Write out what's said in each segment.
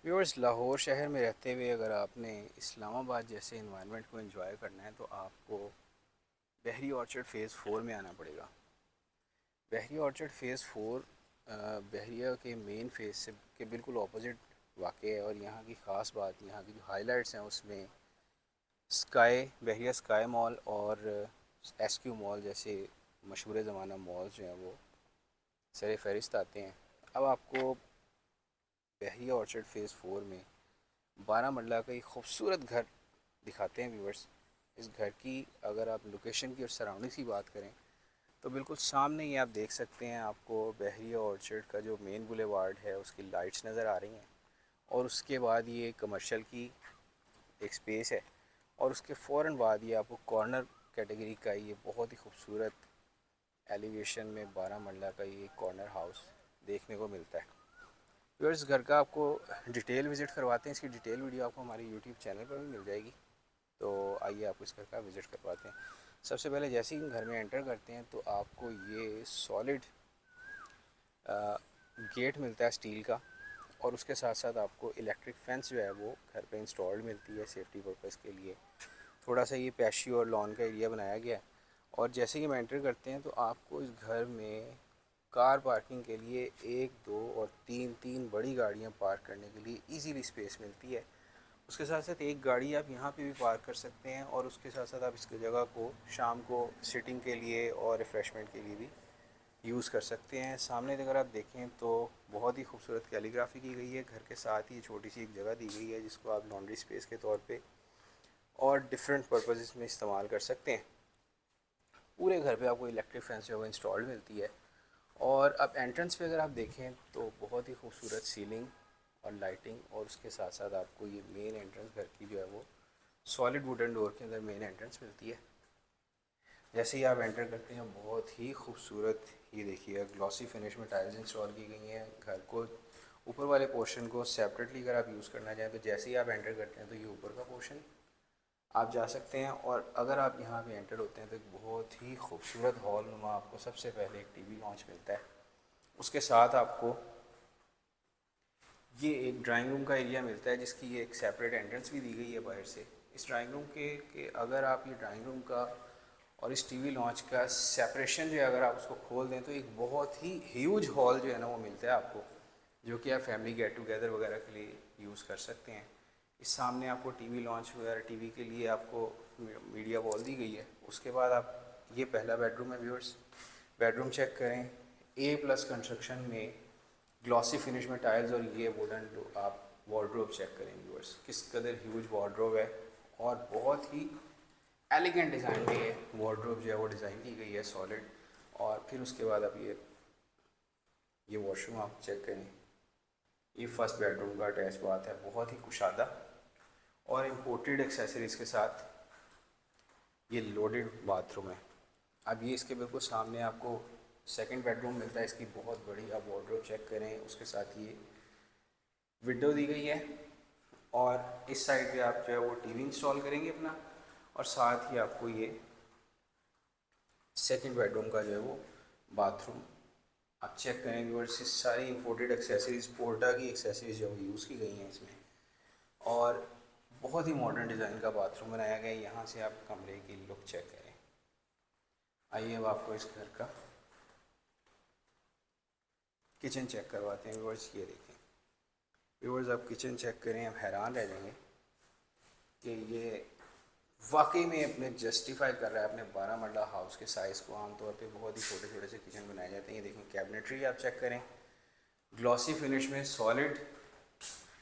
Viewers, Lahore शहर में रहते हुए अगर आपने इस्लामाबाद जैसे इन्वायरमेंट को एंजॉय करना है तो आपको बहरी ऑर्चर्ड फ़ेज़ 4 में आना पड़ेगा। बहरी ऑर्चर्ड फ़ेज़ 4 बहरिया के मेन फेज़ से के बिल्कुल अपोजिट वाक़ है, और यहाँ की ख़ास बात, यहाँ की जो हाइलाइट्स हैं उसमें स्काई बहरिया स्काई मॉल और एसक्यू मॉल जैसे मशहूर ज़माना मॉल्स जो हैं वो सर फहरिस्त आते हैं। अब आपको बहरिया ऑर्चर्ड फ़ेज़ 4 में 12 मरला का एक खूबसूरत घर दिखाते हैं व्यूवर्स। इस घर की अगर आप लोकेशन की और सराउंडिंग्स की बात करें तो बिल्कुल सामने ही आप देख सकते हैं, आपको बहरिया ऑर्चर्ड का जो मेन बुलेवार्ड है उसकी लाइट्स नज़र आ रही हैं, और उसके बाद ये कमर्शियल की एक स्पेस है, और उसके फ़ौरन बाद ये आपको कॉर्नर कैटेगरी का ये बहुत ही खूबसूरत एलिवेशन में 12 मरला का ये कॉर्नर हाउस देखने को मिलता है। व्यूअर्स, घर का आपको डिटेल विज़िट करवाते हैं। इसकी डिटेल वीडियो आपको हमारे यूट्यूब चैनल पर भी मिल जाएगी। तो आइए आपको इस घर का विज़िट करवाते हैं। सबसे पहले जैसे ही घर में एंटर करते हैं तो आपको ये सॉलिड गेट मिलता है स्टील का, और उसके साथ साथ आपको इलेक्ट्रिक फेंस जो है वो घर पे इंस्टॉल्ड मिलती है सेफ्टी पर्पज़ के लिए। थोड़ा सा ये पैशियो और लॉन का एरिया बनाया गया है, और जैसे ही हम एंटर करते हैं तो आपको इस घर में कार पार्किंग के लिए एक, दो और तीन तीन बड़ी गाड़ियाँ पार्क करने के लिए इजीली स्पेस मिलती है। उसके साथ साथ एक गाड़ी आप यहाँ पे भी पार्क कर सकते हैं, और उसके साथ साथ आप इस जगह को शाम को सिटिंग के लिए और रिफ़्रेशमेंट के लिए भी यूज़ कर सकते हैं। सामने अगर आप देखें तो बहुत ही खूबसूरत कैलीग्राफी की गई है। घर के साथ ही छोटी सी एक जगह दी गई है जिसको आप लॉन्ड्री स्पेस के तौर पे और डिफरेंट पर्पसेस में इस्तेमाल कर सकते हैं। पूरे घर पे आपको इलेक्ट्रिक फैंस जो है इंस्टॉल्ड मिलती है। और अब एंट्रेंस पे अगर आप देखें तो बहुत ही खूबसूरत सीलिंग और लाइटिंग, और उसके साथ साथ आपको ये मेन एंट्रेंस घर की जो है वो सॉलिड वुडन डोर के अंदर मेन एंट्रेंस मिलती है। जैसे ही आप एंटर करते हैं बहुत ही खूबसूरत, ये देखिए ग्लॉसी फिनिश में टाइल्स इंस्टॉल की गई हैं। घर को ऊपर वाले पोर्शन को सेपरेटली अगर आप यूज़ करना चाहें तो जैसे ही आप एंटर करते हैं तो ये ऊपर का पोर्शन आप जा सकते हैं, और अगर आप यहाँ पे एंटर होते हैं तो एक बहुत ही खूबसूरत हॉल नुमा आपको सबसे पहले एक टीवी लॉन्च मिलता है। उसके साथ आपको ये एक ड्राइंग रूम का एरिया मिलता है जिसकी ये एक सेपरेट एंट्रेंस भी दी गई है बाहर से। इस ड्राइंग रूम के अगर आप ये ड्राइंग रूम का और इस टीवी लॉन्च का सेपरेशन जो है अगर आप उसको खोल दें तो एक बहुत ही ह्यूज हॉल जो है ना वो मिलता है आपको, जो कि आप फैमिली गेट टुगेदर वगैरह के लिए यूज़ कर सकते हैं। इस सामने आपको टीवी लॉन्च वगैरह टीवी के लिए आपको मीडिया वॉल दी गई है। उसके बाद आप, ये पहला बेडरूम है व्यूअर्स। बेडरूम चेक करें, ए प्लस कंस्ट्रक्शन में ग्लॉसी फिनिश में टाइल्स, और ये वुडन आप वार्डरोब चेक करें व्यूअर्स, किस कदर ह्यूज वार्डरोब है, और बहुत ही एलिगेंट डिज़ाइन में ये वार्डरोब जो है वो डिज़ाइन की गई है सॉलिड। और फिर उसके बाद आप ये वॉशरूम आप चेक करें। ये फर्स्ट बेडरूम का अटैच बात है, बहुत ही कुशादा और इम्पोर्टेड एक्सेसरीज़ के साथ ये लोडेड बाथरूम है। अब ये इसके बिल्कुल सामने आपको सेकंड बेडरूम मिलता है। इसकी बहुत बड़ी आप वार्डरोब चेक करें, उसके साथ ये विंडो दी गई है, और इस साइड पे आप जो है वो टीवी इंस्टॉल करेंगे अपना, और साथ ही आपको ये सेकंड बेडरूम का जो है वो बाथरूम आप चेक करें व्यूअर्स। ये सारी इंपोर्टेड एक्सेसरीज, पोर्टा की एक्सेसरीज जो यूज़ की गई हैं इसमें, और बहुत ही मॉडर्न डिज़ाइन का बाथरूम बनाया गया है। यहाँ से आप कमरे की लुक चेक करें। आइए अब आपको इस घर का किचन चेक करवाते हैं व्यूअर्स। ये देखें व्यूअर्स, आप किचन चेक करें, आप हैरान रह जाएंगे कि ये वाकई में अपने जस्टिफाई कर रहा है अपने 12 मरला हाउस के साइज़ को। आमतौर पे बहुत ही छोटे छोटे से किचन बनाए जाते हैं। ये देखें कैबिनेटरी आप चेक करें, ग्लॉसी फिनिश में सॉलिड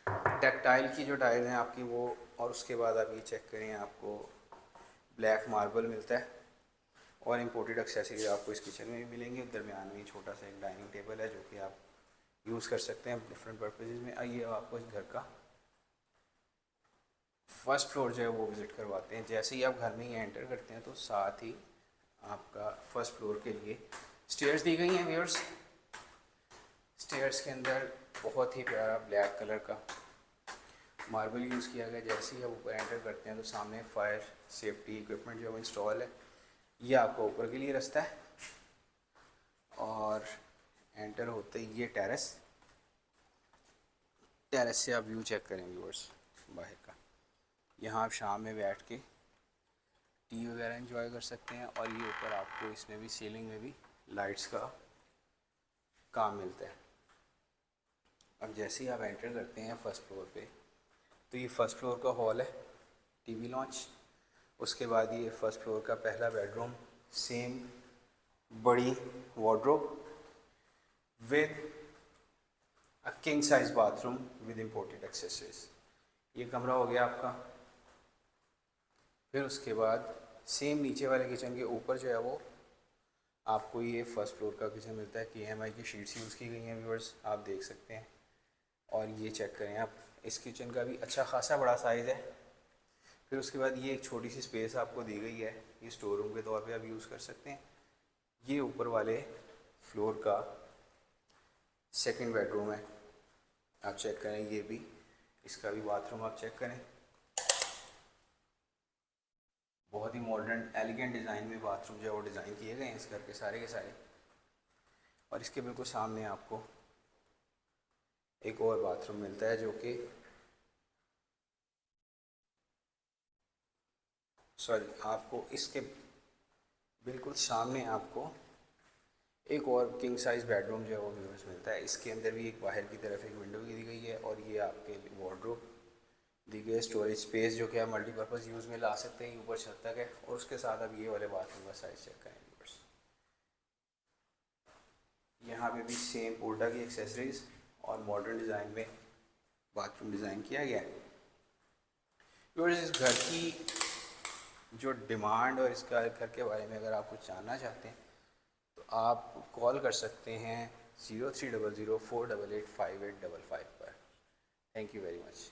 टेक्टाइल की जो टाइल हैं आपकी वो, और उसके बाद आप ये चेक करें, आपको ब्लैक मार्बल मिलता है, और इम्पोर्टेड एक्सेसरीज आपको इस किचन में भी मिलेंगे। दरमियान में छोटा सा एक डाइनिंग टेबल है जो कि आप यूज़ कर सकते हैं डिफरेंट पर्पजेज़ में। आइए आपको इस घर का फर्स्ट फ्लोर जो है वो विज़िट करवाते हैं। जैसे ही आप घर में ही एंटर करते हैं तो साथ ही आपका फर्स्ट फ्लोर के लिए स्टेयर्स दी गई हैं व्यूअर्स। स्टेयर्स के अंदर बहुत ही प्यारा ब्लैक कलर का मार्बल यूज़ किया गया। जैसे ही आप ऊपर एंटर करते हैं तो सामने फायर सेफ्टी इक्विपमेंट जो है वो इंस्टॉल है। ये आपका ऊपर के लिए रास्ता है, और एंटर होते ही ये टेरेस, टेरेस से आप व्यू चेक करें व्यूअर्स बाहर का। यहाँ आप शाम में बैठ के टी वगैरह एंजॉय कर सकते हैं। और ये ऊपर आपको इसमें भी सीलिंग में भी लाइट्स का काम मिलता है। अब जैसे ही आप एंटर करते हैं फर्स्ट फ्लोर पे, तो ये फर्स्ट फ्लोर का हॉल है, टीवी लॉन्च। उसके बाद ये फर्स्ट फ्लोर का पहला बेडरूम, सेम बड़ी wardrobe with a king size bathroom with imported accessories. ये कमरा हो गया आपका। फिर उसके बाद सेम नीचे वाले किचन के ऊपर जो है वो आपको ये फर्स्ट फ्लोर का किचन मिलता है। KMI की शीट्स यूज़ की गई हैं व्यूअर्स, आप देख सकते हैं। और ये चेक करें आप, इस किचन का भी अच्छा खासा बड़ा साइज़ है। फिर उसके बाद ये एक छोटी सी स्पेस आपको दी गई है, ये स्टोर रूम के तौर पे आप यूज़ कर सकते हैं। ये ऊपर वाले फ्लोर का सेकंड बेडरूम है, आप चेक करें। ये भी, इसका भी बाथरूम आप चेक करें। बहुत ही मॉडर्न एलिगेंट डिज़ाइन में बाथरूम जो है वो डिज़ाइन किए गए हैं इस घर के सारे। और इसके बिल्कुल सामने आपको एक और बाथरूम मिलता है, जो कि आपको इसके बिल्कुल सामने आपको एक और किंग साइज़ बेडरूम जो है वो व्यूअर्स मिलता है। इसके अंदर भी एक बाहर की तरफ एक विंडो की दी गई है। और ये आपके वार्डरोब दी गई है, स्टोरेज स्पेस जो कि आप मल्टीपर्पज़ यूज़ में ला सकते हैं, ऊपर छत तक है। और उसके साथ अब ये वाले बाथरूम का साइज़ चेक करें व्यूअर्स। यहाँ पे भी सेम पोर्टा की एक्सेसरीज और मॉडर्न डिज़ाइन में बाथरूम डिज़ाइन किया गया है। व्यूअर्स, इस घर की जो डिमांड और इसका घर के बारे में अगर आप कुछ जानना चाहते हैं तो आप कॉल कर सकते हैं 0300 488 5855 पर। Thank you very much.